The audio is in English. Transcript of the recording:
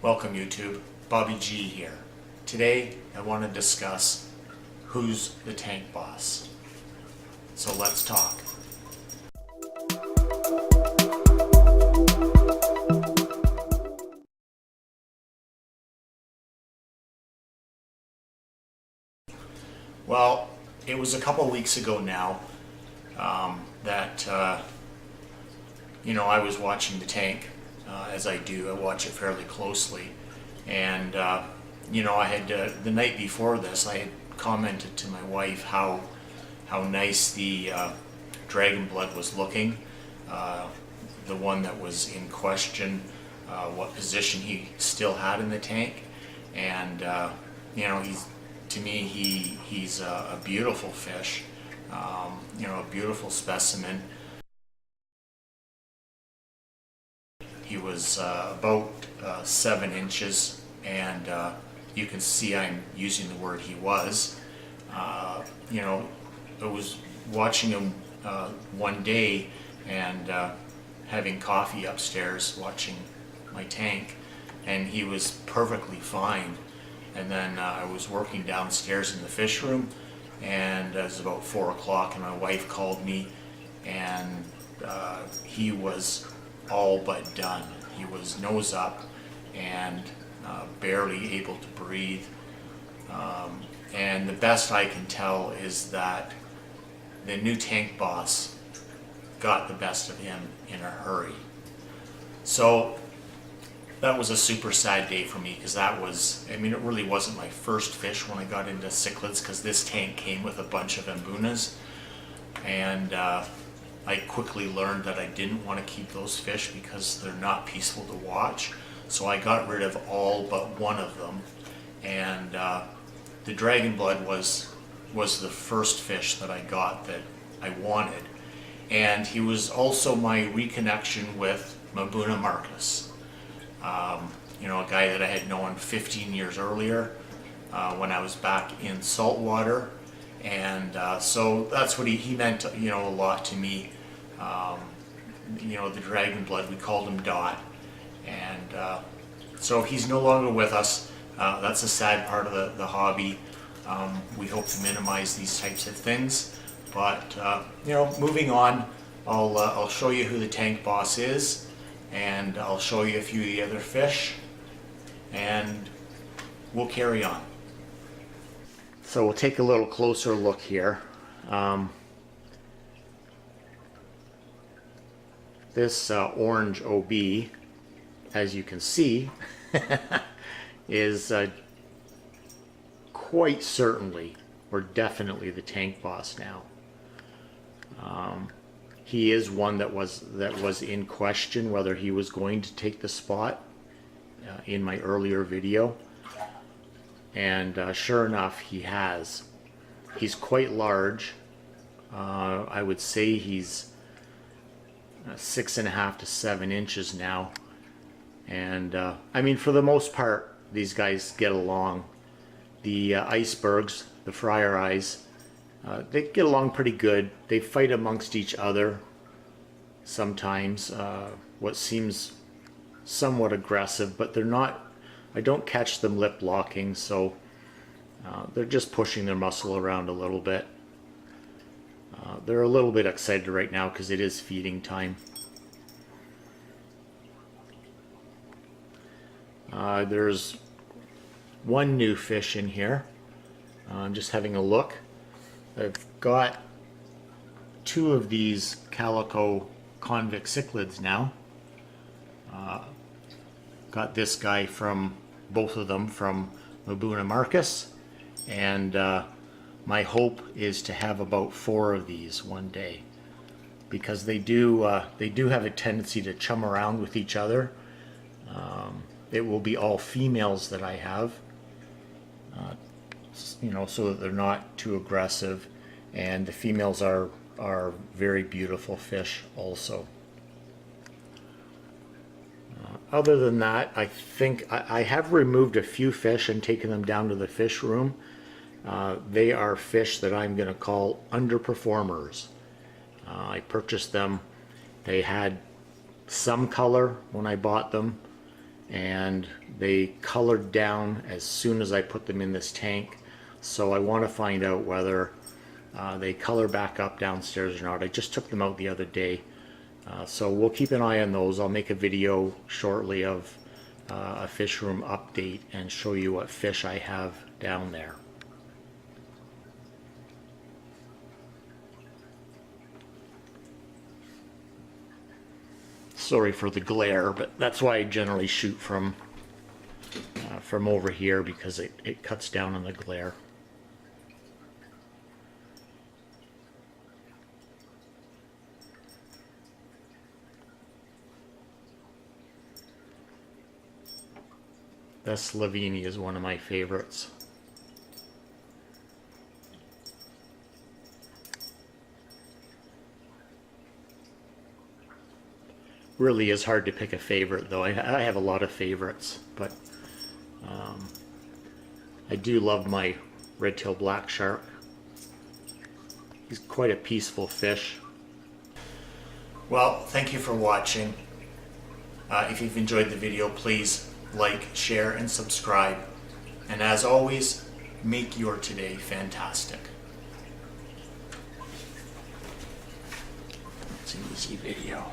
Welcome YouTube, Bobby G here. Today I want to discuss who's the tank boss. So let's talk. Well, it was a couple weeks ago now that I was watching the tank. As I do, I watch it fairly closely, and I had the night before this, I had commented to my wife how nice the dragon blood was looking, the one that was in question, what position he still had in the tank, and he's a beautiful fish, a beautiful specimen. He was about 7 inches, and you can see I'm using the word he was. I was watching him one day and having coffee upstairs, watching my tank, and he was perfectly fine. And then I was working downstairs in the fish room, and it was about 4 o'clock, and my wife called me, and he was all but done. He was nose up and barely able to breathe. And the best I can tell is that the new tank boss got the best of him in a hurry. So that was a super sad day for me, because it really wasn't my first fish when I got into cichlids, because this tank came with a bunch of mbunas, and I quickly learned that I didn't want to keep those fish because they're not peaceful to watch. So I got rid of all but one of them, and the dragon blood was the first fish that I got that I wanted, and he was also my reconnection with Mbuna Marcus, a guy that I had known 15 years earlier when I was back in saltwater. And so that's what he meant, a lot to me. The dragon blood, we called him Dot, and so he's no longer with us. That's a sad part of the hobby. We hope to minimize these types of things, but moving on, I'll show you who the tank boss is, and I'll show you a few of the other fish, and we'll carry on. So we'll take a little closer look here. This orange OB, as you can see, is quite certainly or definitely the tank boss now. He is one that was in question whether he was going to take the spot in my earlier video. And sure enough, he has. He's quite large. I would say he's 6.5 to 7 inches now. And for the most part, these guys get along. The icebergs, the fryer eyes, they get along pretty good. They fight amongst each other sometimes, what seems somewhat aggressive, but they're not. I don't catch them lip locking, so they're just pushing their muscle around a little bit. They're a little bit excited right now because it is feeding time. There's one new fish in here. I'm just having a look. I've got 2 of these calico convict cichlids now. Got this guy from, both of them from Mbuna Marcus, and my hope is to have about 4 of these one day, because they do have a tendency to chum around with each other. It will be all females that I have, so that they're not too aggressive, and the females are very beautiful fish also. Other than that, I think I have removed a few fish and taken them down to the fish room. They are fish that I'm going to call underperformers. I purchased them. They had some color when I bought them, and they colored down as soon as I put them in this tank. So I want to find out whether they color back up downstairs or not. I just took them out the other day. So we'll keep an eye on those. I'll make a video shortly of a fish room update and show you what fish I have down there. Sorry for the glare, but that's why I generally shoot from over here, because it cuts down on the glare. This Slovenia is one of my favorites. Really is hard to pick a favorite, though. I have a lot of favorites, but I do love my red-tailed black shark. He's quite a peaceful fish. Well, thank you for watching. If you've enjoyed the video, please like, share, and subscribe. And as always, make your today fantastic. It's an easy video.